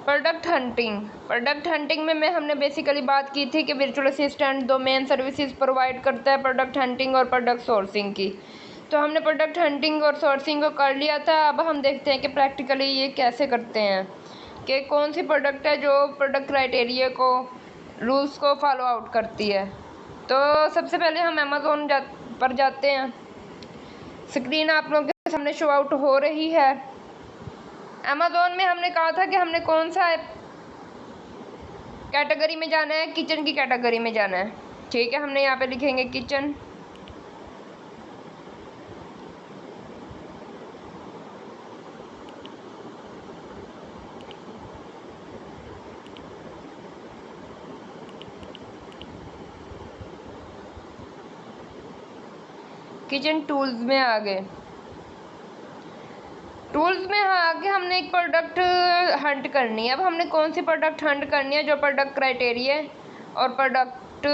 Product hunting में हमने basically बात की थी कि वर्चुअल असिस्टेंट दो मेन सर्विसेज प्रोवाइड करता है, प्रोडक्ट हंटिंग और प्रोडक्ट सोर्सिंग की। तो हमने प्रोडक्ट हंटिंग और सोर्सिंग को कर लिया था। अब हम देखते हैं कि प्रैक्टिकली ये कैसे करते हैं, कि कौन सी प्रोडक्ट है जो प्रोडक्ट क्राइटेरिया को रूल्स को फॉलो आउट करती है। तो सबसे पहले हम अमेज़ोन पर जाते हैं। स्क्रीन आप लोगों के सामने शो आउट हो रही है। अमेज़ोन में हमने कहा था कि हमने कौन सा कैटेगरी में जाना है, किचन की कैटेगरी में जाना है। ठीक है, हमने यहाँ पे लिखेंगे किचन। किचन टूल्स में आ गए। टूल्स में आगे हमने एक प्रोडक्ट हंट करनी है। अब हमने कौन सी प्रोडक्ट हंट करनी है जो प्रोडक्ट क्राइटेरिया और प्रोडक्ट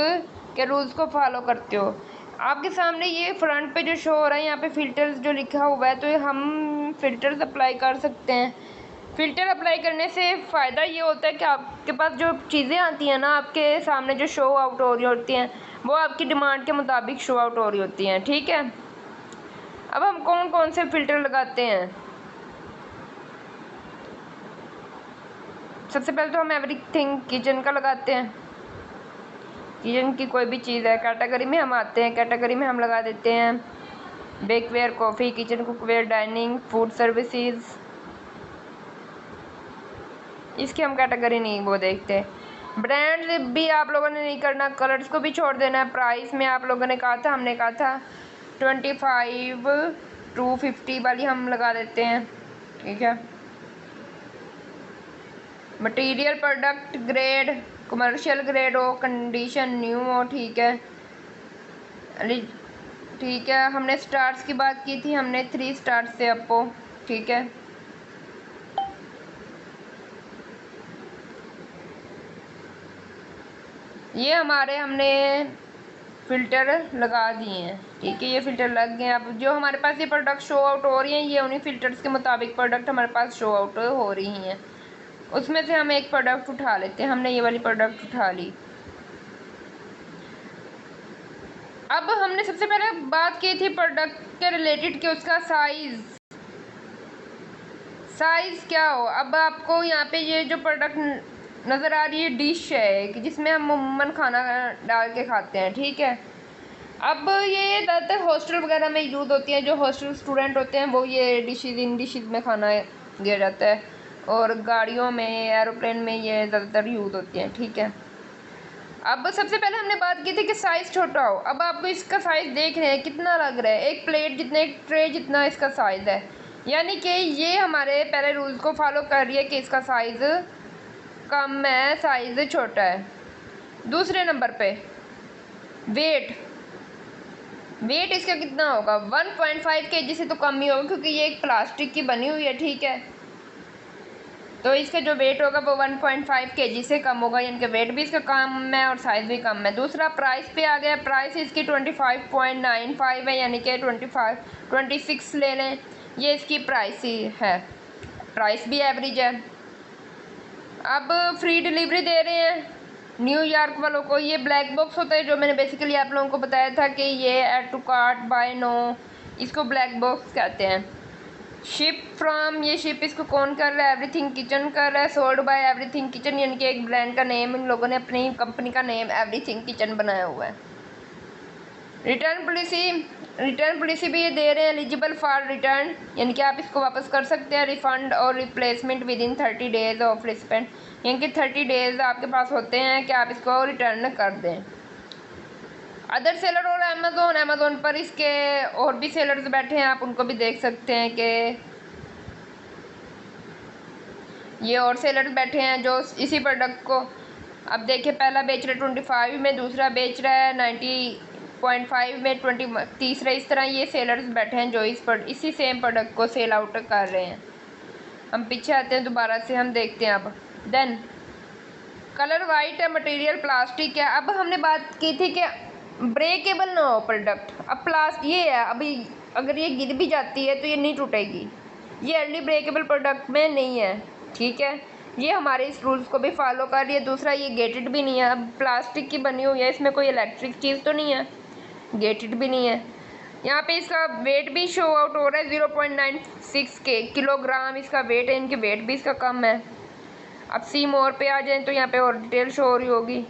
के रूल्स को फॉलो करते हो। आपके सामने ये फ्रंट पे जो शो हो रहा है, यहाँ पे फ़िल्टर्स जो लिखा हुआ है, तो हम फ़िल्टर्स अप्लाई कर सकते हैं। फ़िल्टर अप्लाई करने से फ़ायदा ये होता है कि आपके पास जो चीज़ें आती हैं ना, आपके सामने जो शो आउट हो रही होती हैं, वो आपकी डिमांड के मुताबिक शो आउट हो रही होती हैं। ठीक है, अब हम कौन कौन से फ़िल्टर लगाते हैं। सबसे पहले तो हम एवरीथिंग किचन का लगाते हैं। किचन की कोई भी चीज़ है, कैटेगरी में हम आते हैं। कैटेगरी में हम लगा देते हैं bakeware, coffee, kitchen cookware, dining, food services. इसकी हम कैटेगरी नहीं वो देखते। ब्रांड भी आप लोगों ने नहीं करना, कलर्स को भी छोड़ देना है। प्राइस में आप लोगों ने कहा था, हमने कहा था 25 to 50 वाली हम लगा देते हैं। ठीक है, material product grade, commercial grade हो, कंडीशन न्यू हो। ठीक है, ठीक है। हमने स्टार्स की बात की थी, हमने 3 स्टार्स से अप हो। ठीक है, ये हमने फ़िल्टर लगा दिए हैं। ठीक है, ये फ़िल्टर लग गए हैं। अब जो हमारे पास ये प्रोडक्ट शो आउट हो रही हैं, ये उन्हीं फ़िल्टर्स के मुताबिक प्रोडक्ट हमारे पास शो आउट हो रही हैं। उसमें से हम एक प्रोडक्ट उठा लेते हैं। हमने ये वाली प्रोडक्ट उठा ली। अब हमने सबसे पहले बात की थी प्रोडक्ट के रिलेटेड कि उसका साइज़ क्या हो। अब आपको यहाँ पे ये जो प्रोडक्ट नज़र आ रही है, डिश है कि जिसमें हम अमूमन खाना डाल के खाते हैं। ठीक है, अब ये ज़्यादातर हॉस्टल वगैरह में यूज़ होती हैं। जो हॉस्टल स्टूडेंट होते हैं वो ये इन डिशेज़ में खाना दिया जाता है, और गाड़ियों में, एरोप्लेन में ये ज़्यादातर यूज़ होती हैं। ठीक है, अब सबसे पहले हमने बात की थी कि साइज़ छोटा हो। अब आपको इसका साइज़ देख रहे हैं कितना लग रहा है, एक प्लेट जितने, एक ट्रे जितना इसका साइज़ है। यानी कि ये हमारे पहले रूल्स को फॉलो कर रही है कि इसका साइज़ कम है, साइज़ छोटा है। दूसरे नंबर पे वेट इसका कितना होगा, 1.5 kg से तो कम ही होगा, क्योंकि ये एक प्लास्टिक की बनी हुई है। ठीक है, तो इसका जो वेट होगा वो 1.5 kg से कम होगा, यानी कि वेट भी इसका कम है और साइज़ भी कम है। दूसरा प्राइस पे आ गया। प्राइस इसकी 25.95 है, यानी कि 26 ले लें, ये इसकी प्राइस ही है। प्राइस भी एवरेज है। अब फ्री डिलीवरी दे रहे हैं न्यूयॉर्क वालों को। ये ब्लैक बॉक्स होता है, जो मैंने बेसिकली आप लोगों को बताया था कि ये add to cart, buy now, इसको ब्लैक बॉक्स कहते हैं। शिप फ्रॉम, ये शिप इसको कौन कर रहा है, एवरीथिंग किचन कर रहा है। सोल्ड बाय एवरीथिंग किचन, यानी कि एक ब्रांड का नेम, इन लोगों ने अपनी कंपनी का नेम एवरीथिंग किचन बनाया हुआ है। रिटर्न पॉलिसी भी ये दे रहे हैं, एलिजिबल फॉर रिटर्न, यानी कि आप इसको वापस कर सकते हैं। रिफ़ंड और replacement within 30 days of respond, यानी कि 30 डेज़ आपके पास होते हैं कि आप इसको रिटर्न कर दें। अदर सेलर और अमेज़ोन पर इसके और भी सेलर्स बैठे हैं, आप उनको भी देख सकते हैं कि ये और सेलर्स बैठे हैं जो इसी प्रोडक्ट को, अब देखिए, पहला बेच रहा है 25 में, दूसरा बेच रहा है 90.5 में, 20, तीसरा। इस तरह ये सेलर्स बैठे हैं जो इसी सेम प्रोडक्ट को सेल आउट कर रहे हैं। हम पीछे आते हैं दोबारा से, हम देखते हैं अब। देन कलर वाइट है, मटेरियल प्लास्टिक है। अब हमने बात की थी कि ब्रेकेबल ना हो प्रोडक्ट। अब ये है, अभी अगर ये गिर भी जाती है तो ये नहीं टूटेगी, ये अर्ली ब्रेकेबल प्रोडक्ट में नहीं है। ठीक है, ये हमारे इस रूल्स को भी फॉलो कर रही है। दूसरा, ये गेटेड भी नहीं है, अब प्लास्टिक की बनी हुई है, इसमें कोई इलेक्ट्रिक चीज़ तो नहीं है, गेटेड भी नहीं है। यहाँ पे इसका वेट भी शो आउट हो रहा है 0.96 किलोग्राम इसका वेट है, इनकी वेट भी इसका कम है। अब सी मोर पे आ जाएं तो यहाँ पे और डिटेल शो हो रही होगी।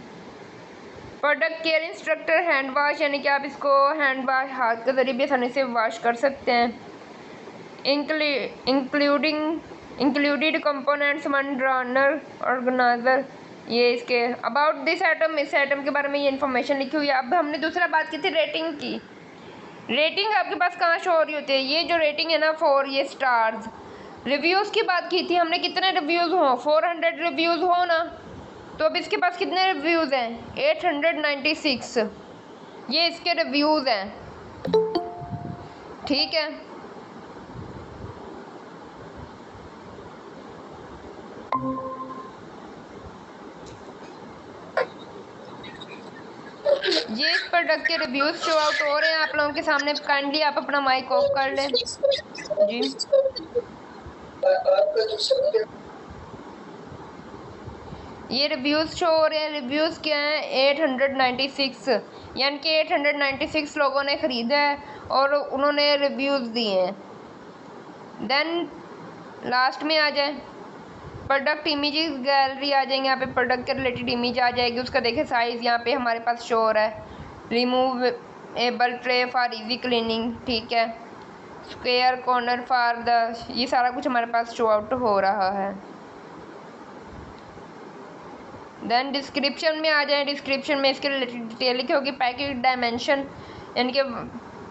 Product care instructor hand wash, यानी कि आप इसको हैंड वॉश हाथ के ज़रिए भी आसानी से वॉश कर सकते हैं। इंक्लूडेड कंपोनेंट्स वन ड्रानर ऑर्गेनाइजर, ये इसके अबाउट दिस आइटम, इस आइटम के बारे में ये इन्फॉर्मेशन लिखी हुई है। अब हमने दूसरा बात की थी रेटिंग की। रेटिंग आपके पास कहाँ शो हो रही होती है? ये जो रेटिंग है ना 4, ये स्टार्स। रिव्यूज़ की बात की थी हमने, कितने रिव्यूज़ हों, 400 रिव्यूज़ हो ना, तो अब इसके पास कितने रिव्यूज़ हैं? 896, ये इसके रिव्यूज़ हैं, ठीक है। ये इस प्रोडक्ट के रिव्यूज़ शो आउट हो रहे हैं आप लोगों के सामने। काइंडली आप अपना माइक ऑफ कर लें जी। ये रिव्यूज़ शो हो रहे हैं। रिव्यूज़ क्या हैं? 896, यानी कि 896 लोगों ने ख़रीदा है और उन्होंने रिव्यूज़ दिए हैं। देन लास्ट में आ जाए प्रोडक्ट इमेजेस गैलरी आ जाएंगे, यहाँ पे प्रोडक्ट के रिलेटेड इमेज आ जाएगी। उसका देखें साइज़ यहाँ पे हमारे पास शो हो रहा है। Removable tray for easy cleaning, ठीक है। स्क्वायर कॉर्नर फॉर द, ये सारा कुछ हमारे पास शो आउट हो रहा है। देन डिस्क्रिप्शन में आ जाए। डिस्क्रिप्शन में इसके रिलेटेड डिटेल लिखी होगी। पैकेज डायमेंशन, यानी कि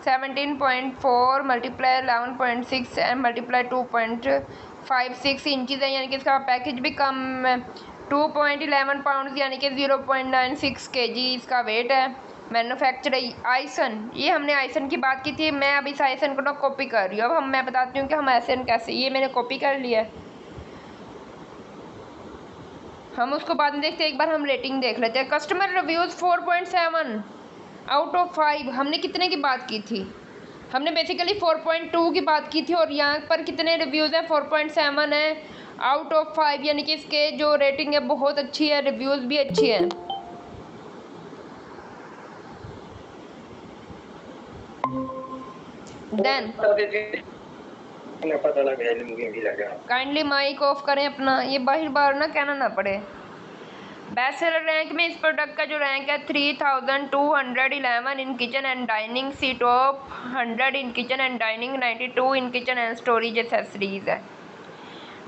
17.4 मल्टीप्लाई 11.6 एंड मल्टीप्लाई 2.56 इंचज़ है, यानी कि इसका पैकेज भी कम है। 2.11 पाउंड, यानी कि 0.96 kg इसका वेट है। मैन्युफैक्चर आइसन, ये हमने आइसन की बात की थी। मैं अब इस आइसन को ना कॉपी कर रही हूँ। अब मैं बताती हूँ कि हम आइसन कैसे, ये मैंने कॉपी कर लिया है, हम उसको बाद में देखते हैं। एक बार हम रेटिंग देख लेते हैं। कस्टमर रिव्यूज़ 4.7 आउट ऑफ 5, हमने कितने की बात की थी? हमने बेसिकली 4.2 की बात की थी और यहाँ पर कितने रिव्यूज़ हैं? 4.7 है आउट ऑफ 5, यानी कि इसके जो रेटिंग है बहुत अच्छी है, रिव्यूज़ भी अच्छी हैं। देन काइंडली माइक ऑफ करें अपना, ये बाहर बार ना कहना ना पड़े। बेस्ट सेलर रैंक में इस प्रोडक्ट का जो रैंक है 3211 in kitchen and dining, see top 100 in kitchen and dining, 92 in kitchen and storage accessories है।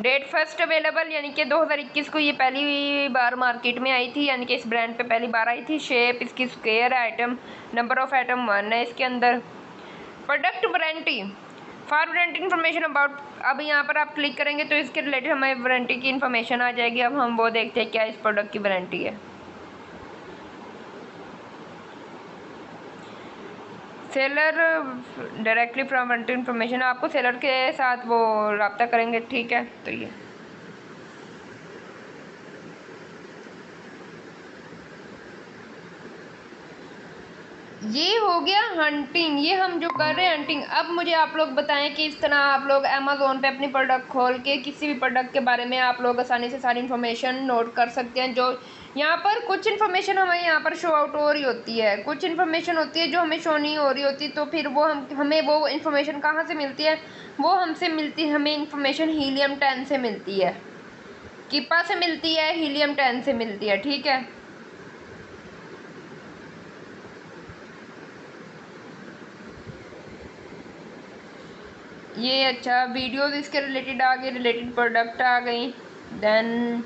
डेट फर्स्ट अवेलेबल, यानी कि 2021 को ये पहली बार मार्केट में आई थी, यानी कि इस ब्रांड पे पहली बार आई थी। शेप इसकी स्क्वायर है। आइटम नंबर ऑफ आइटम 1 है इसके अंदर। Product warranty, for warranty information about, अब यहाँ पर आप क्लिक करेंगे तो इसके रिलेटेड हमें वारंटी की इन्फॉर्मेशन आ जाएगी। अब हम वो देखते हैं क्या इस प्रोडक्ट की वारंटी है। Seller directly from warranty information, आपको सेलर के साथ वो रब्ता करेंगे, ठीक है। तो ये हो गया हंटिंग, ये हम जो कर रहे हैं हंटिंग। अब मुझे आप लोग बताएं कि इस तरह आप लोग अमेज़ोन पे अपनी प्रोडक्ट खोल के किसी भी प्रोडक्ट के बारे में आप लोग आसानी से सारी इन्फॉर्मेशन नोट कर सकते हैं। जो यहाँ पर कुछ इन्फॉर्मेशन हमें यहाँ पर शो आउट हो रही होती है, कुछ इन्फॉर्मेशन होती है जो हमें शो नहीं हो रही होती, तो फिर वो हमें वो इन्फॉर्मेशन कहाँ से मिलती है? वो हमसे मिलती है, हमें इन्फॉर्मेशन हीलियम 10 से मिलती है, किपा से मिलती है, हीलियम 10 से मिलती है, ठीक है। ये अच्छा वीडियोस इसके रिलेटेड आ गए, रिलेटेड प्रोडक्ट आ गई। देन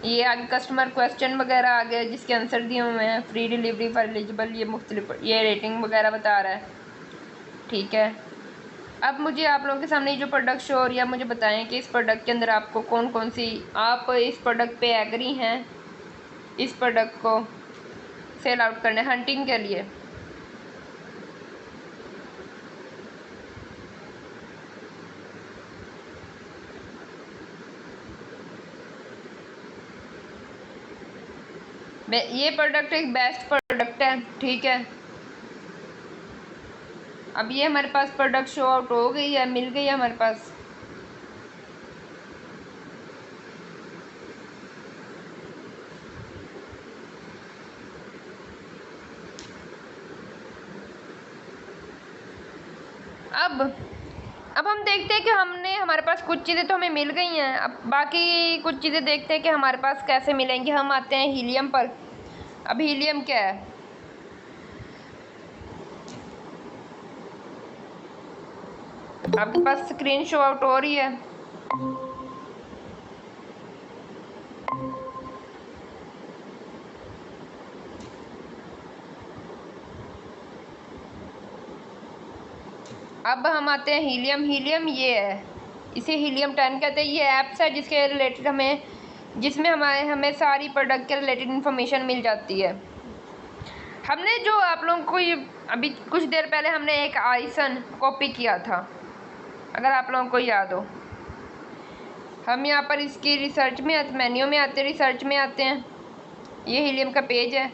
ये आगे कस्टमर क्वेश्चन वगैरह आ गए जिसके आंसर दिए हुए हैं। फ्री डिलीवरी फॉर एलिजिबल, ये मुख्तलिफ, ये रेटिंग वगैरह बता रहा है, ठीक है। अब मुझे आप लोगों के सामने जो प्रोडक्ट शो हो रही है, मुझे बताएं कि इस प्रोडक्ट के अंदर आपको कौन कौन सी, आप इस प्रोडक्ट पे एग्री हैं इस प्रोडक्ट को सेल आउट करने हंटिंग के लिए। ये प्रोडक्ट एक बेस्ट प्रोडक्ट है, ठीक है। अब ये हमारे पास प्रोडक्ट शो आउट हो गई है, मिल गई है हमारे पास। अब हम देखते हैं कि हमारे पास कुछ चीज़ें तो हमें मिल गई हैं। अब बाकी कुछ चीज़ें देखते हैं कि हमारे पास कैसे मिलेंगी। हम आते हैं हीलियम पर। अब हीलियम क्या है? आपके पास स्क्रीन शो आउट हो रही है। अब हम आते हैं हीलियम। हीलियम ये है, इसे हीलियम 10 कहते हैं। ये ऐप्स है जिसके रिलेटेड जिसमें हमें सारी प्रोडक्ट के रिलेटेड इन्फॉर्मेशन मिल जाती है। हमने जो आप लोगों को अभी कुछ देर पहले हमने एक आइसन कॉपी किया था, अगर आप लोगों को याद हो। हम यहाँ पर इसकी रिसर्च में मेन्यू में आते हैं, रिसर्च में आते हैं। ये हीलियम का पेज है।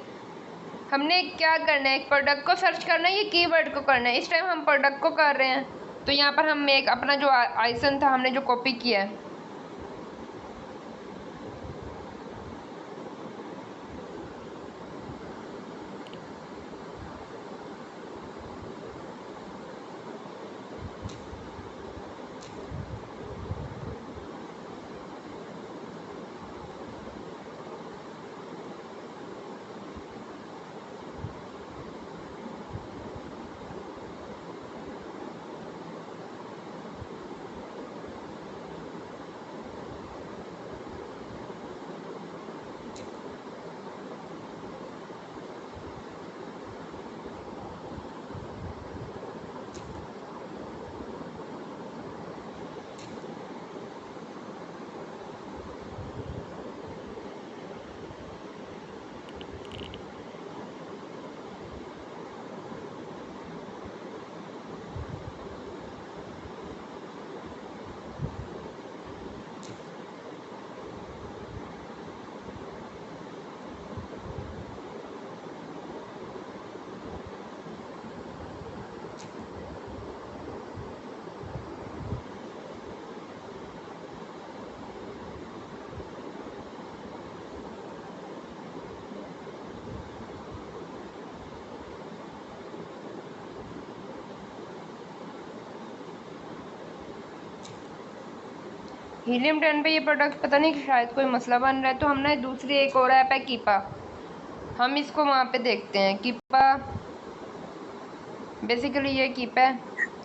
हमने क्या करना है, एक प्रोडक्ट को सर्च करना है, ये कीवर्ड को करना है। इस टाइम हम प्रोडक्ट को कर रहे हैं, तो यहाँ पर हम एक अपना जो आइसन था हमने जो कॉपी किया है, हीलियम 10 पे ये प्रोडक्ट पता नहीं शायद कोई मसला बन रहा है, तो हमने दूसरी एक और ऐप है कीपा, हम इसको वहाँ पे देखते हैं। कीपा बेसिकली ये कीपा है,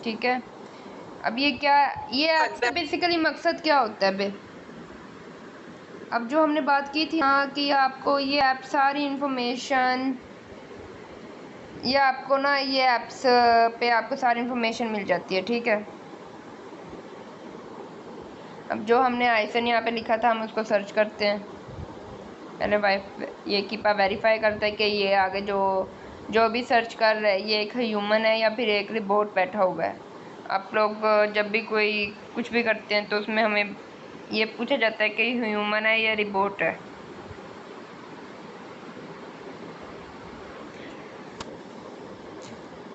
ठीक है। अब ये क्या, ये ऐप का बेसिकली मकसद क्या होता है बे? अब जो हमने बात की थी हाँ कि आपको ये ऐप सारी इंफॉर्मेशन, ये आपको ना ये ऐप्स पे आपको सारी इंफॉर्मेशन मिल जाती है, ठीक है। अब जो हमने आइसन यहाँ पे लिखा था हम उसको सर्च करते हैं। पहले ये कीपा वेरीफाई करता है कि ये आगे जो भी सर्च कर रहा है ये एक ह्यूमन है या फिर एक रिबोट बैठा हुआ है। आप लोग जब भी कोई कुछ भी करते हैं तो उसमें हमें ये पूछा जाता है कि ह्यूमन है या रिबोट है।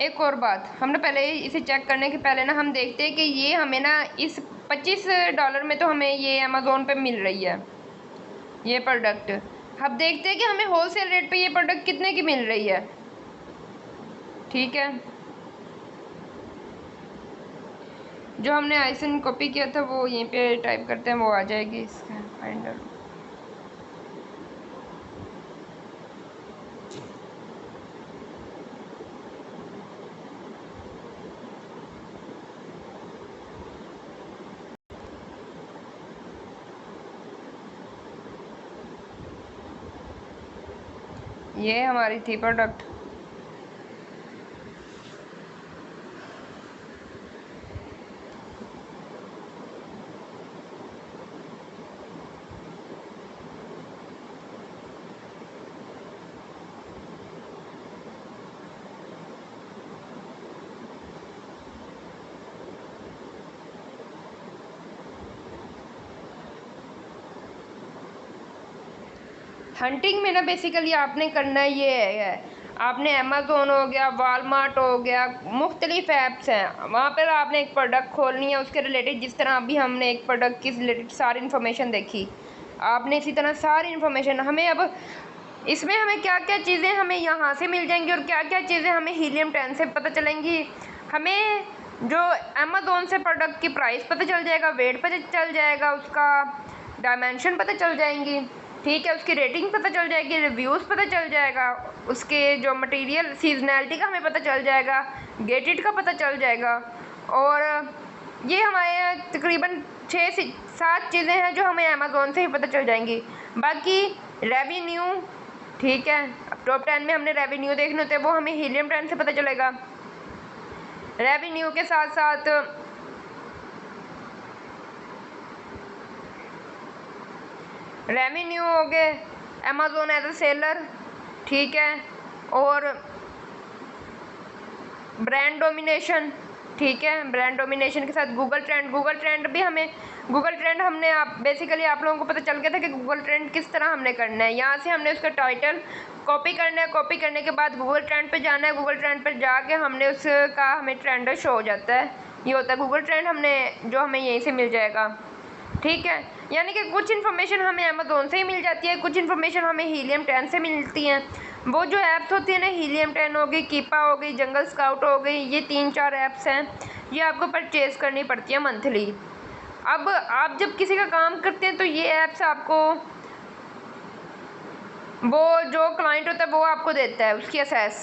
एक और बात, हमने पहले इसे चेक करने के पहले ना हम देखते हैं कि ये हमें ना इस $25 में तो हमें ये अमेज़ोन पे मिल रही है ये प्रोडक्ट। अब देखते हैं कि हमें होलसेल रेट पे ये प्रोडक्ट कितने की मिल रही है, ठीक है। जो हमने आइसन कॉपी किया था वो यहीं पे टाइप करते हैं, वो आ जाएगी इसका फाइंडर। ये हमारी थी प्रोडक्ट। हंटिंग में ना बेसिकली आपने करना ये है, आपने अमेज़ोन हो गया, वालमार्ट हो गया, मुख्तलिफ ऐप्स हैं, वहाँ पर आपने एक प्रोडक्ट खोलनी है उसके रिलेटेड। जिस तरह अभी हमने एक प्रोडक्ट के रिलेटेड सारी इन्फॉर्मेशन देखी, आपने इसी तरह सारी इन्फॉर्मेशन हमें अब इसमें हमें क्या क्या चीज़ें हमें यहाँ से मिल जाएंगी और क्या क्या चीज़ें हमें हीलियम 10 से पता चलेंगी। हमें जो अमेज़ोन से प्रोडक्ट की प्राइस पता चल जाएगा, वेट पता चल जाएगा, उसका डायमेंशन पता चल जाएंगी, ठीक है, उसकी रेटिंग पता चल जाएगी, रिव्यूज़ पता चल जाएगा, उसके जो मटेरियल सीजनैलिटी का हमें पता चल जाएगा, गेटेड का पता चल जाएगा। और ये हमारे तकरीबन 6 से 7 चीज़ें हैं जो हमें अमेज़ोन से ही पता चल जाएंगी। बाकी रेवेन्यू, ठीक है, अब टॉप 10 में हमने रेवेन्यू देखने होते हैं, वो हमें हीलियम ट्रेंड से पता चलेगा। रेवेन्यू के साथ साथ रेवेन्यू हो गए, अमेज़ोन एज अ सेलर, ठीक है, और ब्रांड डोमिनेशन, ठीक है, ब्रांड डोमिनेशन के साथ गूगल ट्रेंड भी हमें हमने आप बेसिकली आप लोगों को पता चल गया था कि गूगल ट्रेंड किस तरह हमने करना है। यहाँ से हमने उसका टाइटल कॉपी करना है, कॉपी करने के बाद गूगल ट्रेंड पे जाना है, गूगल ट्रेंड पर जाके हमने उसका हमें ट्रेंड शो हो जाता है, ये होता है गूगल ट्रेंड हमने जो हमें यहीं से मिल जाएगा, ठीक है। यानी कि कुछ इन्फॉर्मेशन हमें अमेज़ोन से ही मिल जाती है, कुछ इन्फॉर्मेशन हमें हीलियम 10 से मिलती हैं। वो जो ऐप्स होती है ना, हीलियम 10 हो गई, कीपा हो गई, जंगल स्काउट हो गई, ये 3-4 ऐप्स हैं, ये आपको परचेज़ करनी पड़ती है मंथली। अब आप जब किसी का काम करते हैं तो ये ऐप्स आपको वो जो क्लाइंट होता है वो आपको देता है उसकी असेस।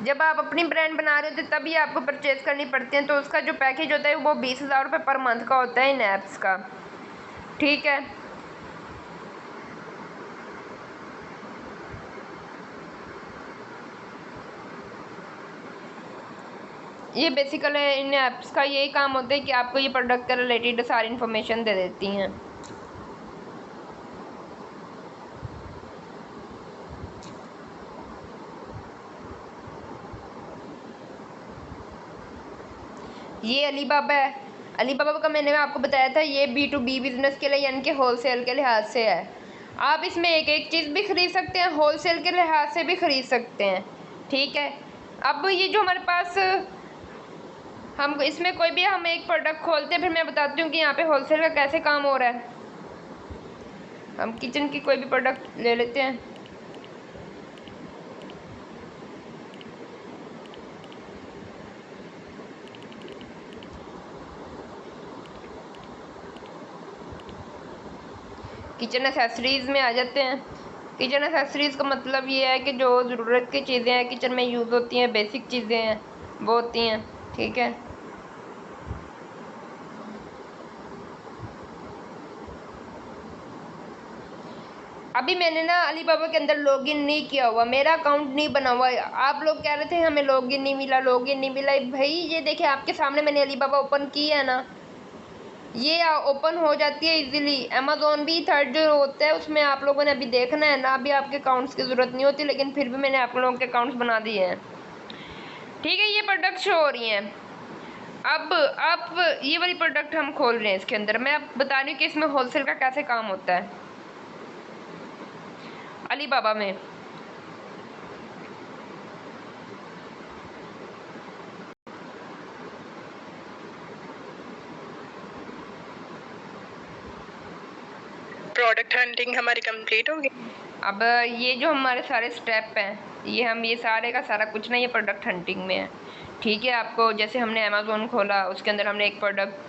जब आप अपनी ब्रांड बना रहे होते तभी आपको परचेज़ करनी पड़ती है, तो उसका जो पैकेज होता है वो 20,000 रुपये पर मंथ का होता है इन ऐप्स का, ठीक है। ये बेसिकली इन ऐप्स का यही काम होता है कि आपको ये प्रोडक्ट के रिलेटेड सारी इन्फॉर्मेशन दे देती हैं। ये अलीबाबा है, अलीबाबा का मैंने आपको बताया था ये B2B बिज़नेस के लिए यानी कि होलसेल के लिहाज से है। आप इसमें एक एक चीज़ भी ख़रीद सकते हैं, होलसेल के लिहाज से भी ख़रीद सकते हैं, ठीक है। अब ये जो हमारे पास हम इसमें कोई भी हम एक प्रोडक्ट खोलते हैं, फिर मैं बताती हूँ कि यहाँ पे होलसेल का कैसे काम हो रहा है। हम किचन की कोई भी प्रोडक्ट ले लेते हैं, किचन एसेसरीज़ में आ जाते हैं। किचन एसेसरीज़ का मतलब ये है कि जो ज़रूरत की चीज़ें हैं किचन में यूज़ होती हैं, बेसिक चीज़ें हैं वो होती हैं, ठीक है। अभी मैंने ना अलीबाबा के अंदर लॉगिन नहीं किया हुआ, मेरा अकाउंट नहीं बना हुआ। आप लोग कह रहे थे हमें लॉगिन नहीं मिला भाई, ये देखिए आपके सामने मैंने अलीबाबा ओपन की है ना, ये ओपन हो जाती है इजीली। अमेज़ोन भी थर्ड जो होता है उसमें आप लोगों ने अभी देखना है ना, अभी आपके अकाउंट्स की ज़रूरत नहीं होती, लेकिन फिर भी मैंने आप लोगों के अकाउंट्स बना दिए हैं, ठीक है। ये प्रोडक्ट शो हो रही हैं। अब आप ये वाली प्रोडक्ट हम खोल रहे हैं, इसके अंदर मैं आप बता रही हूँ कि इसमें होलसेल का कैसे काम होता है अलीबाबा में। प्रोडक्ट हंटिंग हमारी कंप्लीट हो गई। अब ये जो हमारे सारे स्टेप हैं ये सारे का सारा कुछ ना ये प्रोडक्ट हंटिंग में है, ठीक है। आपको जैसे हमने अमेज़ोन खोला, उसके अंदर हमने एक प्रोडक्ट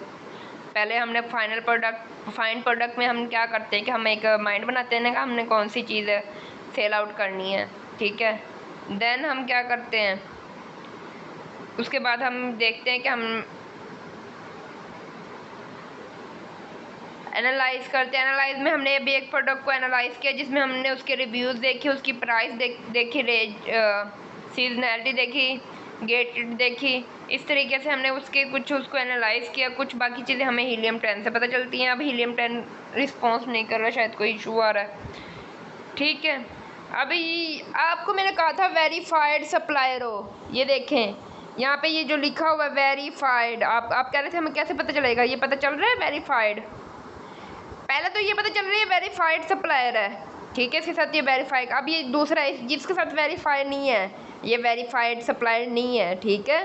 पहले हमने फाइंड प्रोडक्ट में हम क्या करते हैं कि हम एक माइंड बनाते हैं ना कि हमने कौन सी चीज़ सेल आउट करनी है, ठीक है। देन हम क्या करते हैं, उसके बाद हम देखते हैं कि हम एनालाइज करते हैं। एनालाइज में हमने अभी एक प्रोडक्ट को एनालाइज किया जिसमें हमने उसके रिव्यूज़ देखे, उसकी प्राइस देखी, सीजनैलिटी देखी, गेटेड देखी। इस तरीके से हमने उसको एनालाइज किया। कुछ बाकी चीज़ें हमें हीलियम 10 से पता चलती हैं। अब हीलियम 10 रिस्पॉन्स नहीं कर रहा, शायद कोई इशू आ रहा है, ठीक है। अभी आपको मैंने कहा था वेरीफाइड सप्लायर हो, ये देखें यहाँ पे ये जो लिखा हुआ है वेरीफाइड। आप कह रहे थे हमें कैसे पता चलेगा, ये पता चल रहा है वेरीफाइड। पहले तो ये पता चल रही है वेरीफाइड सप्लायर है, ठीक है, इसके साथ ये वेरीफाइड। अब ये दूसरा है जिसके साथ वेरीफाइड नहीं है, ये वेरीफाइड सप्लायर नहीं है, ठीक है।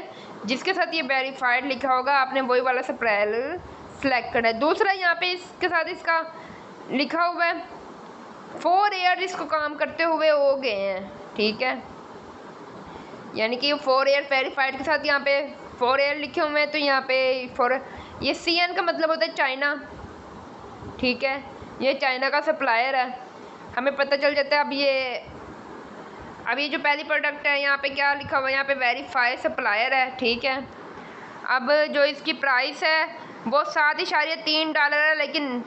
जिसके साथ ये वेरीफाइड लिखा होगा आपने वही वाला सप्लायर सेलेक्ट करना है। दूसरा यहाँ पे इसके साथ इसका लिखा हुआ है 4 ईयर इसको काम करते हुए हो गए हैं, ठीक है। यानी कि 4 ईयर वेरीफाइड के साथ यहाँ पे फॉर एयर लिखे हुए हैं, तो यहाँ पे फॉर ये CN का मतलब होता है चाइना, ठीक है, ये चाइना का सप्लायर है, हमें पता चल जाता है। अब ये जो पहली प्रोडक्ट है यहाँ पे क्या लिखा हुआ है, यहाँ पे वेरीफाई सप्लायर है, ठीक है। अब जो इसकी प्राइस है वो $7.3 है, लेकिन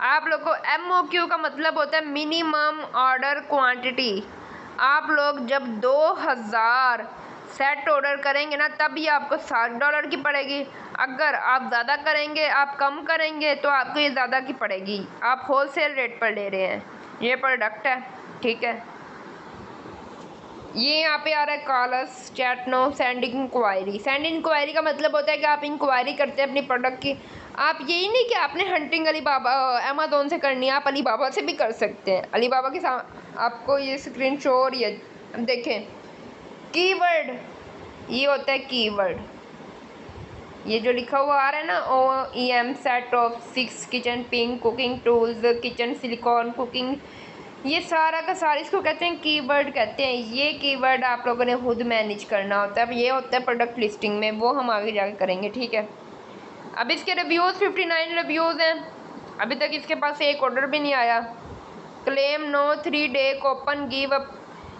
आप लोग को MOQ का मतलब होता है मिनिमम ऑर्डर क्वांटिटी। आप लोग जब 2000 सेट ऑर्डर करेंगे ना, तब ये आपको $60 की पड़ेगी। अगर आप ज़्यादा करेंगे, आप कम करेंगे, तो आपको ये ज़्यादा की पड़ेगी। आप होलसेल रेट पर ले रहे हैं, ये प्रोडक्ट है, ठीक है। ये यहाँ पे आ रहा है calls chat now sending inquiry. Send inquiry का मतलब होता है कि आप इंक्वायरी करते हैं अपनी प्रोडक्ट की। आप यही नहीं कि आपने हंटिंग अलीबाबा अमेज़न से करनी है, आप अलीबाबा से भी कर सकते हैं। अलीबाबा के साथ आपको ये स्क्रीन शो हो रही है, अब देखें कीवर्ड, ये होता है कीवर्ड, ये जो लिखा हुआ आ रहा है ना OEM set of 6 kitchen pink cooking tools kitchen silicon cooking, ये सारा का सारा इसको कहते हैं कीवर्ड कहते हैं। ये कीवर्ड आप लोगों ने खुद मैनेज करना होता है। अब ये होता है प्रोडक्ट लिस्टिंग में, वो हम आगे जाकर करेंगे, ठीक है। अब इसके रिव्यूज़ 59 रिव्यूज़ हैं, अभी तक इसके पास एक ऑर्डर भी नहीं आया। Claim now 3 day coupon give up,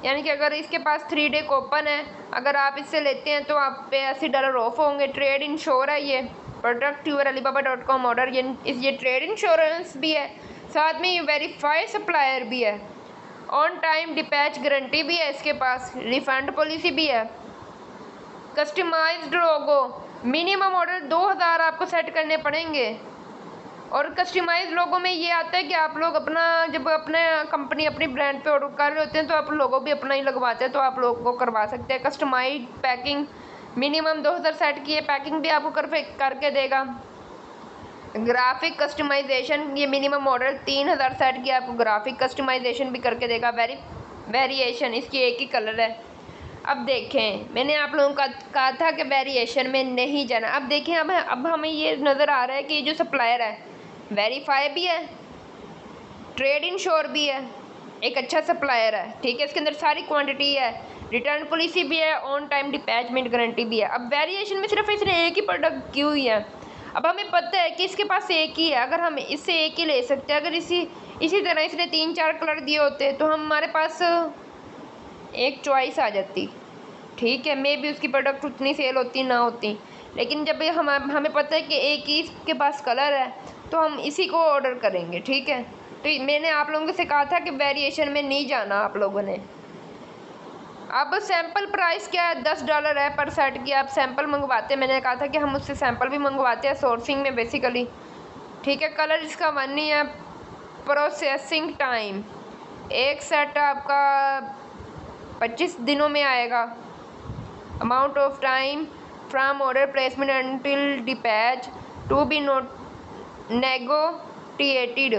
यानी कि अगर इसके पास 3 डे कूपन है, अगर आप इससे लेते हैं तो आप पे $80 ऑफ होंगे। ट्रेड इंश्योर है ये प्रोडक्ट, यूर alibaba.com ऑर्डर, ये ट्रेड इंश्योरेंस भी है, साथ में ये वेरीफाइड सप्लायर भी है, ऑन टाइम डिपैच गारंटी भी है इसके पास, रिफंड पॉलिसी भी है, कस्टमाइज्ड लोगो, मिनिमम ऑर्डर 2000 आपको सेट करने पड़ेंगे। और कस्टमाइज लोगों में ये आता है कि आप लोग अपना जब अपने कंपनी अपनी ब्रांड पे ऑर्डर कर रहे होते हैं तो आप लोगों भी अपना ही लगवाते हैं, तो आप लोगों को करवा सकते हैं। कस्टमाइज पैकिंग, मिनिमम 2000 सेट की है, पैकिंग भी आपको करके देगा। ग्राफिक कस्टमाइजेशन, ये मिनिमम ऑर्डर 3000 सेट की आपको ग्राफिक कस्टमाइजेशन भी करके देगा। वेरिएशन इसकी एक ही कलर है। अब देखें, मैंने आप लोगों का कहा था कि वेरिएशन में नहीं जाना। अब देखें, अब हमें ये नज़र आ रहा है कि ये जो सप्लायर है वेरीफाई भी है, ट्रेड इंश्योर भी है, एक अच्छा सप्लायर है, ठीक है। इसके अंदर सारी क्वांटिटी है, रिटर्न पॉलिसी भी है, ऑन टाइम डिपैचमेंट गारंटी भी है। अब वेरिएशन में सिर्फ इसने एक ही प्रोडक्ट की हुई है। अब हमें पता है कि इसके पास एक ही है, अगर हम इससे एक ही ले सकते हैं। अगर इसी तरह इसने 3-4 कलर दिए होते तो हमारे पास एक चॉइस आ जाती, ठीक है। मे भी उसकी प्रोडक्ट उतनी सेल होती ना होती, लेकिन जब हमें पता है कि एक ही इसके पास कलर है तो हम इसी को ऑर्डर करेंगे, ठीक है। तो मैंने आप लोगों से कहा था कि वेरिएशन में नहीं जाना आप लोगों ने। अब सैंपल प्राइस क्या है, $10 है पर सेट की। आप सैंपल मंगवाते हैं, मैंने कहा था कि हम उससे सैंपल भी मंगवाते हैं सोर्सिंग में बेसिकली, ठीक है। कलर इसका 1 ही है। प्रोसेसिंग टाइम, एक सेट आपका 25 दिनों में आएगा। Amount of time from order placement until dispatch to be negotiated,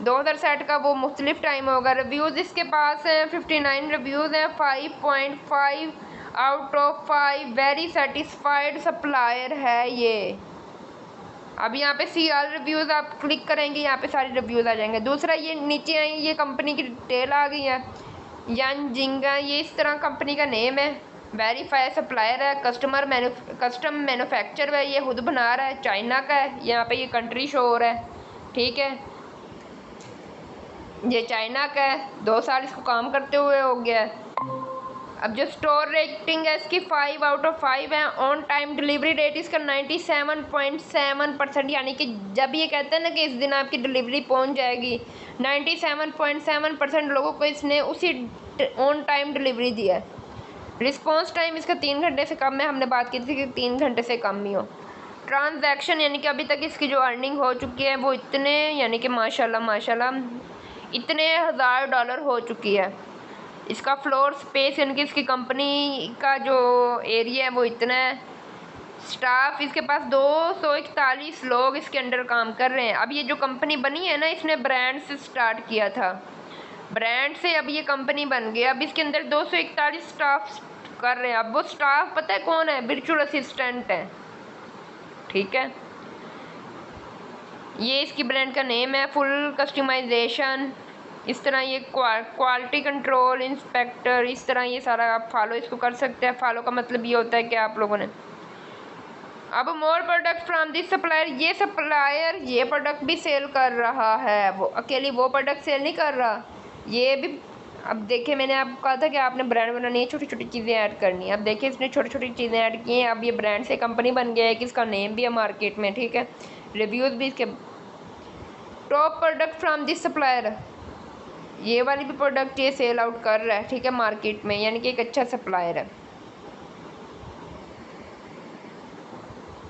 2000 set का वो मुख्तलिफ टाइम होगा। रिव्यूज़ इसके पास हैं 59 रिव्यूज़ हैं, 5.5 out of 5, very satisfied supplier है ये। अब यहाँ पे CR रिव्यूज़ आप क्लिक करेंगे, यहाँ पे सारे रिव्यूज़ आ जाएंगे। दूसरा ये नीचे आई, ये कंपनी की डिटेल आ गई है, यान जिंगा, ये इस तरह कंपनी का नेम है। वेरीफाई सप्लायर है, कस्टम मैन्युफैक्चर है, ये खुद बना रहा है, चाइना का है। यहाँ पे ये कंट्री शो हो रहा है, ठीक है, ये चाइना का है, 2 साल इसको काम करते हुए हो गया है। अब जो स्टोर रेटिंग है इसकी 5 आउट ऑफ 5 है। ऑन टाइम डिलीवरी रेट इसका 97.7%, यानी कि जब ये कहते हैं ना कि इस दिन आपकी डिलीवरी पहुंच जाएगी, 97.7% लोगों को इसने उसी ऑन टाइम डिलीवरी दिया है। रिस्पॉन्स टाइम इसका 3 घंटे से कम है, हमने बात की थी कि 3 घंटे से कम ही हो। ट्रांजैक्शन, यानी कि अभी तक इसकी जो अर्निंग हो चुकी है वो इतने, यानी कि माशाल्लाह इतने $1000 हो चुकी है। इसका फ्लोर स्पेस, यानी कि इसकी कंपनी का जो एरिया है वो इतना है। स्टाफ इसके पास 241 लोग इसके अंडर काम कर रहे हैं। अब ये जो कंपनी बनी है ना, इसने ब्रांड से स्टार्ट किया था, ब्रांड से अब ये कंपनी बन गई। अब इसके अंदर 241 स्टाफ कर रहे हैं। अब वो स्टाफ पता है कौन है, वर्चुअल असिस्टेंट है, ठीक है। ये इसकी ब्रांड का नेम है। फुल कस्टमाइजेशन, इस तरह ये क्वालिटी कंट्रोल इंस्पेक्टर, इस तरह ये सारा आप फॉलो इसको कर सकते हैं। फॉलो का मतलब ये होता है कि आप लोगों ने अब more product from this supplier, ये सप्लायर ये प्रोडक्ट भी सेल कर रहा है, वो अकेली वो प्रोडक्ट सेल नहीं कर रहा, ये भी। अब देखिए मैंने आपको कहा था कि आपने ब्रांड बनानी है, छोटी छोटी चीज़ें ऐड करनी है। अब देखिए इसने छोटी छोटी चीज़ें ऐड की हैं, अब ये ब्रांड से कंपनी बन गया है कि इसका नेम भी है मार्केट में, ठीक है। रिव्यूज़ भी इसके। Top product from this supplier, ये वाली भी प्रोडक्ट ये सेल आउट कर रहा है, ठीक है, मार्केट में, यानी कि एक अच्छा सप्लायर है।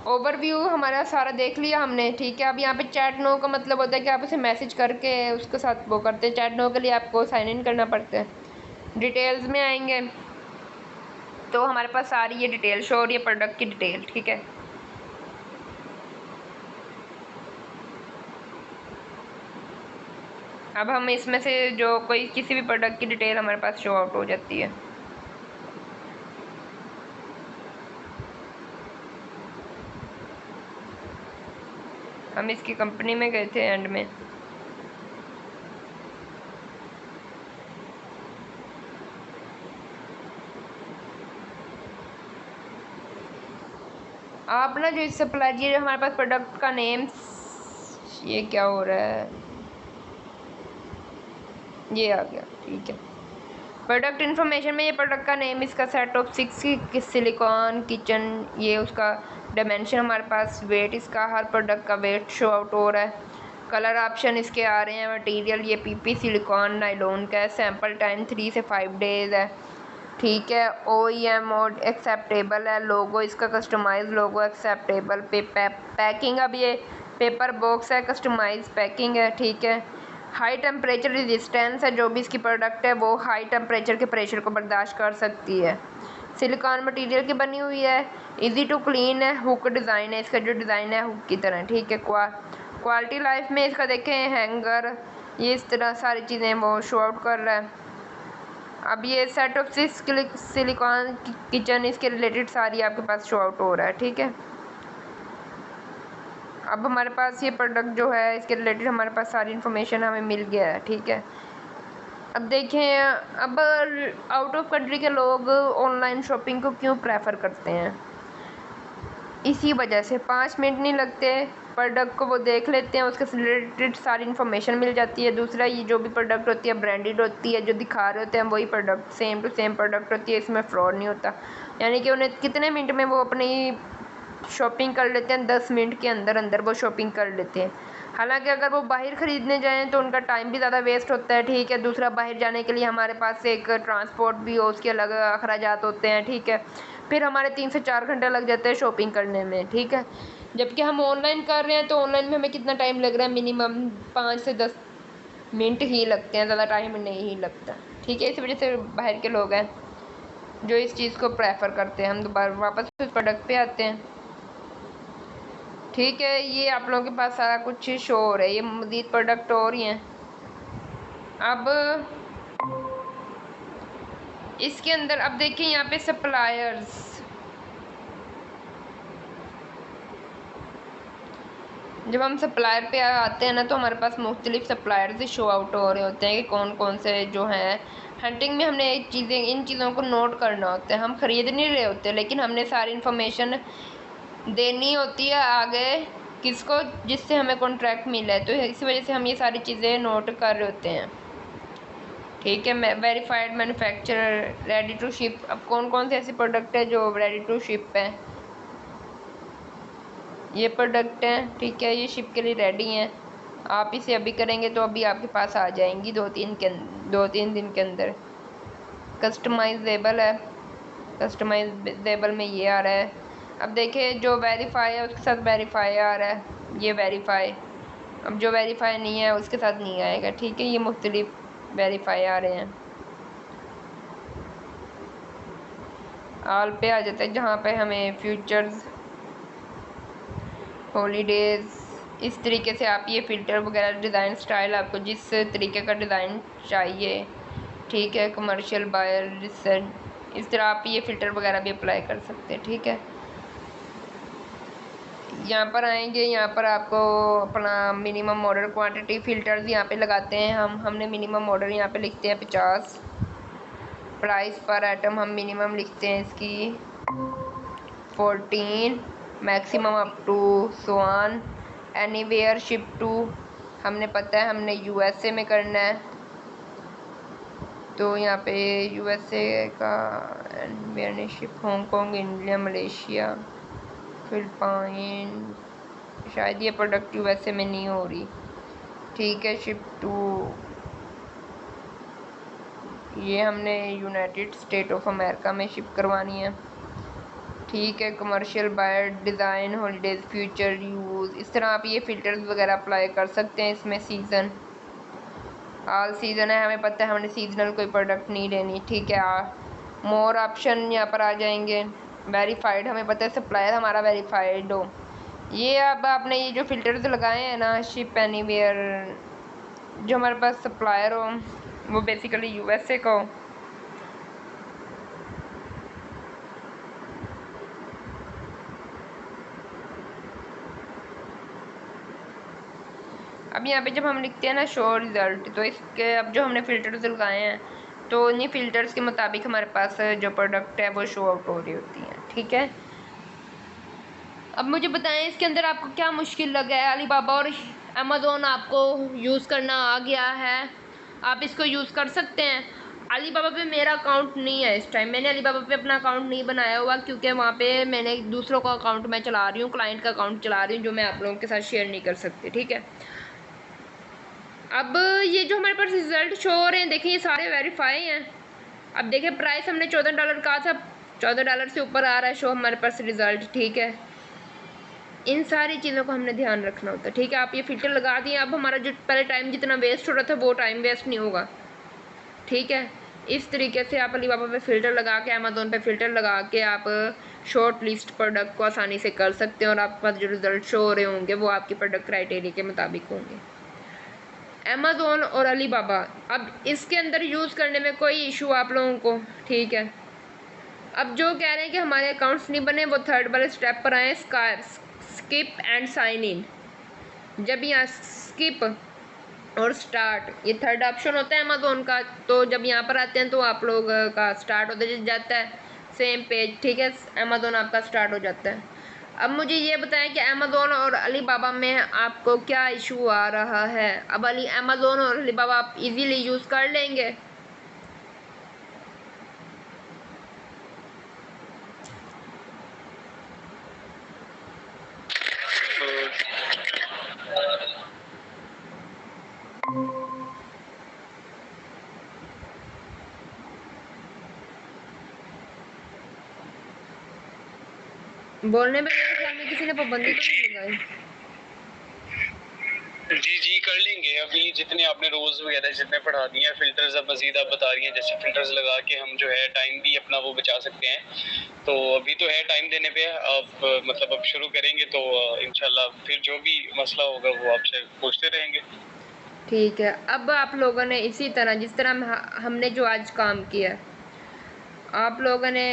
ओवरव्यू हमारा सारा देख लिया हमने, ठीक है। अब यहाँ पे चैट नो का मतलब होता है कि आप उसे मैसेज करके उसके साथ वो करते हैं। चैट नो के लिए आपको साइन इन करना पड़ता है। डिटेल्स में आएंगे तो हमारे पास सारी ये डिटेल शो हो रही है, प्रोडक्ट की डिटेल, ठीक है। अब हम इसमें से जो कोई किसी भी प्रोडक्ट की डिटेल हमारे पास शो आउट हो जाती है। हम इसकी कंपनी में गए थे एंड में, आप ना जो इस सप्लाई, ये हमारे पास प्रोडक्ट का नेम, ये क्या हो रहा है, ये आ गया, ठीक है। प्रोडक्ट इन्फॉर्मेशन में ये प्रोडक्ट का नेम, इसका सेट ऑफ 6 सिलिकॉन किचन, ये उसका डायमेंशन हमारे पास, वेट इसका, हर प्रोडक्ट का वेट शो आउट हो रहा है। कलर ऑप्शन इसके आ रहे हैं। मटेरियल ये पीपी सिलिकॉन नाइलॉन का है। सैम्पल टाइम 3 से 5 डेज़ है, ठीक है। OEM मोड एक्सेप्टेबल है। लोगो इसका कस्टमाइज लोगो एक्सेप्टेबल। पैकिंग, अब ये पेपर बॉक्स है, कस्टमाइज पैकिंग है, ठीक है। हाई टेम्परेचर रेजिस्टेंस है, जो भी इसकी प्रोडक्ट है वो हाई टेम्परेचर के प्रेशर को बर्दाश्त कर सकती है। सिलिकॉन मटेरियल की बनी हुई है। इजी टू क्लीन है। हुक डिज़ाइन है, इसका जो डिज़ाइन है हुक की तरह, ठीक है। क्वालिटी लाइफ में इसका देखें हैंगर, ये इस तरह सारी चीज़ें वो शो आउट कर रहा है। अब ये सेट ऑफ 6 सिलिकॉन किचन, इसके रिलेटेड सारी आपके पास शो आउट हो रहा है, ठीक है। अब हमारे पास ये प्रोडक्ट जो है इसके रिलेटेड हमारे पास सारी इन्फॉर्मेशन हमें मिल गया है, ठीक है। अब देखें, अब आउट ऑफ कंट्री के लोग ऑनलाइन शॉपिंग को क्यों प्रेफर करते हैं, इसी वजह से 5 मिनट नहीं लगते, प्रोडक्ट को वो देख लेते हैं, उसके रिलेटेड सारी इन्फॉर्मेशन मिल जाती है। दूसरा, ये जो भी प्रोडक्ट होती है ब्रांडेड होती है, जो दिखा रहे होते हैं वही product, same to same product होती है, इसमें फ्रॉड नहीं होता। यानी कि उन्हें कितने मिनट में वो अपनी शॉपिंग कर लेते हैं, 10 मिनट के अंदर अंदर वो शॉपिंग कर लेते हैं। हालांकि अगर वो बाहर ख़रीदने जाएं तो उनका टाइम भी ज़्यादा वेस्ट होता है, ठीक है। दूसरा, बाहर जाने के लिए हमारे पास एक ट्रांसपोर्ट भी हो, उसके अलग अखराजात होते हैं, ठीक है। फिर हमारे 3 से 4 घंटे लग जाते हैं शॉपिंग करने में, ठीक है। जबकि हम ऑनलाइन कर रहे हैं तो ऑनलाइन में हमें कितना टाइम लग रहा है, मिनिमम 5 से 10 मिनट ही लगते हैं, ज़्यादा टाइम नहीं ही लगता, ठीक है। इस वजह से बाहर के लोग हैं जो इस चीज़ को प्रेफर करते हैं। हम दोबारा वापस उस प्रोडक्ट पे आते हैं, ठीक है। ये आप लोगों के पास सारा कुछ शो हो रहा है, ये मज़ीद प्रोडक्ट और ही हैं। अब इसके अंदर अब देखिए यहाँ पे सप्लायर्स, जब हम सप्लायर पे आते हैं ना तो हमारे पास मुख्तलिफ सप्लायर्स ही शो आउट हो रहे होते हैं कि कौन कौन से जो हैं। हंटिंग में हमने इन चीज़ों को नोट करना होता है, हम ख़रीद नहीं रहे होते लेकिन हमने सारी इन्फॉर्मेशन देनी होती है आगे किसको, जिससे हमें कॉन्ट्रैक्ट मिला है, तो इसी वजह से हम ये सारी चीज़ें नोट कर रहे होते हैं, ठीक है। Verified manufacturer, ready to ship, अब कौन कौन से ऐसे प्रोडक्ट है जो रेडी टू शिप है, ये प्रोडक्ट हैं, ठीक है, ये शिप के लिए रेडी हैं। आप इसे अभी करेंगे तो अभी आपके पास आ जाएंगी 2-3 दिन के अंदर। कस्टमाइजेबल है, कस्टमाइजेबल में ये आ रहा है। अब देखिए जो वेरीफाई है उसके साथ वेरीफाई आ रहा है, ये वेरीफाई। अब जो वेरीफाई नहीं है उसके साथ नहीं आएगा, ठीक है। ये मुख्तलिफ वेरीफाई आ रहे हैं। ऑल पे आ जाता है जहाँ पे हमें फ्यूचर्स, हॉलीडेज़, इस तरीके से आप ये फ़िल्टर वगैरह डिज़ाइन स्टाइल, आपको जिस तरीके का डिज़ाइन चाहिए, ठीक है। कमर्शियल बायर रिसर्च, इस तरह आप ये फ़िल्टर वगैरह भी अप्लाई कर सकते हैं, ठीक है। यहाँ पर आएंगे, यहाँ पर आपको अपना मिनिमम ऑर्डर क्वांटिटी फ़िल्टर्स यहाँ पे लगाते हैं हमने मिनिमम ऑर्डर यहाँ पे लिखते हैं 50। प्राइस पर आइटम हम मिनिमम लिखते हैं इसकी 14, मैक्सिमम अप टू सोन, एनीवेयर शिप टू, हमने पता है हमने यूएसए में करना है, तो यहाँ पे यूएसए का anywhere ship Hong Kong, India, Malaysia, Philippine, शायद ये प्रोडक्ट यूएसए में नहीं हो रही, ठीक है। शिप टू ये हमने यूनाइटेड स्टेट ऑफ अमेरिका में शिप करवानी है, ठीक है। Commercial, buyer, design, holidays, future use, इस तरह आप ये फ़िल्टर्स वगैरह अप्लाई कर सकते हैं। इसमें सीज़न, ऑल सीज़न है, हमें पता है हमने सीजनल कोई प्रोडक्ट नहीं लेनी, ठीक है। मोर ऑप्शन यहाँ पर आ जाएंगे। वेरीफाइड, हमें पता है सप्लायर हमारा वेरीफाइड हो। ये अब आपने ये जो फ़िल्टर्स लगाए हैं ना, शिप एनीवेयर, जो हमारे पास सप्लायर हो वो बेसिकली यूएसए का हो। अब यहाँ पे जब हम लिखते हैं ना शो रिज़ल्ट, तो इसके अब जो हमने फ़िल्टर्स लगाए हैं तो इन्हीं फ़िल्टर्स के मुताबिक हमारे पास जो प्रोडक्ट है वो शो आउट हो रही होती हैं, ठीक है। अब मुझे बताएं इसके अंदर आपको क्या मुश्किल लगा है। अलीबाबा और अमेज़ोन आपको यूज़ करना आ गया है, आप इसको यूज़ कर सकते हैं। अलीबाबा पे मेरा अकाउंट नहीं है इस टाइम, मैंने अलीबाबा पे अपना अकाउंट नहीं बनाया हुआ क्योंकि वहाँ पे मैंने दूसरों का अकाउंट मैं चला रही हूँ, क्लाइंट का अकाउंट चला रही हूँ, जो मैं आप लोगों के साथ शेयर नहीं कर सकती, ठीक है। अब ये जो हमारे पास रिज़ल्ट शो हो रहे हैं, देखिए ये सारे वेरीफाई हैं। अब देखिए प्राइस हमने $14 कहा था, $14 से ऊपर आ रहा है शो हमारे पास रिज़ल्ट, ठीक है। इन सारी चीज़ों का हमने ध्यान रखना होता है, ठीक है। आप ये फ़िल्टर लगा दिए, अब हमारा जो पहले टाइम जितना वेस्ट हो रहा था वो टाइम वेस्ट नहीं होगा, ठीक है। इस तरीके से आप अलीबाबा पे फ़िल्टर लगा के, अमेज़ोन पे फ़िल्टर लगा के आप शॉर्ट लिस्ट प्रोडक्ट को आसानी से कर सकते हैं और आपके पास जो रिज़ल्ट शो हो रहे होंगे वो आपकी प्रोडक्ट क्राइटेरिया के मुताबिक होंगे। अमेज़ोन और अलीबाबा, अब इसके अंदर यूज़ करने में कोई इशू आप लोगों को, ठीक है। अब जो कह रहे हैं कि हमारे अकाउंट्स नहीं बने, वो थर्ड वाले स्टेप पर आए, स्किप एंड साइन इन। जब यहाँ स्किप और स्टार्ट ये थर्ड ऑप्शन होता है अमेज़ोन का, तो जब यहाँ पर आते हैं तो आप लोग का स्टार्ट होते जाता है सेम पेज, ठीक है। अमेज़ोन आपका स्टार्ट हो जाता है। अब मुझे ये बताएं कि अमेज़ोन और अलीबाबा में आपको क्या इशू आ रहा है। अब अमेज़ोन और अलीबाबा आप इजीली यूज़ कर लेंगे। बोलने में मेरे ख्याल में किसी ने पाबंदी तो नहीं लगाई। जी कर लेंगे। अभी जितने आपने रोज वगैरह जितने पढ़ा दिए हैं फिल्टर्स, अब मजीद आप बता रही हैं, जैसे फिल्टर्स लगा के हम जो है टाइम भी अपना वो बचा सकते हैं, तो अभी तो है टाइम देने पे। आप मतलब अब शुरू करेंगे तो इंशाल्लाह फिर जो भी मसला होगा वो आपसे पूछते रहेंगे, ठीक है। अब आप लोगों ने इसी तरह जिस तरह हमने जो आज काम किया, आप लोगों ने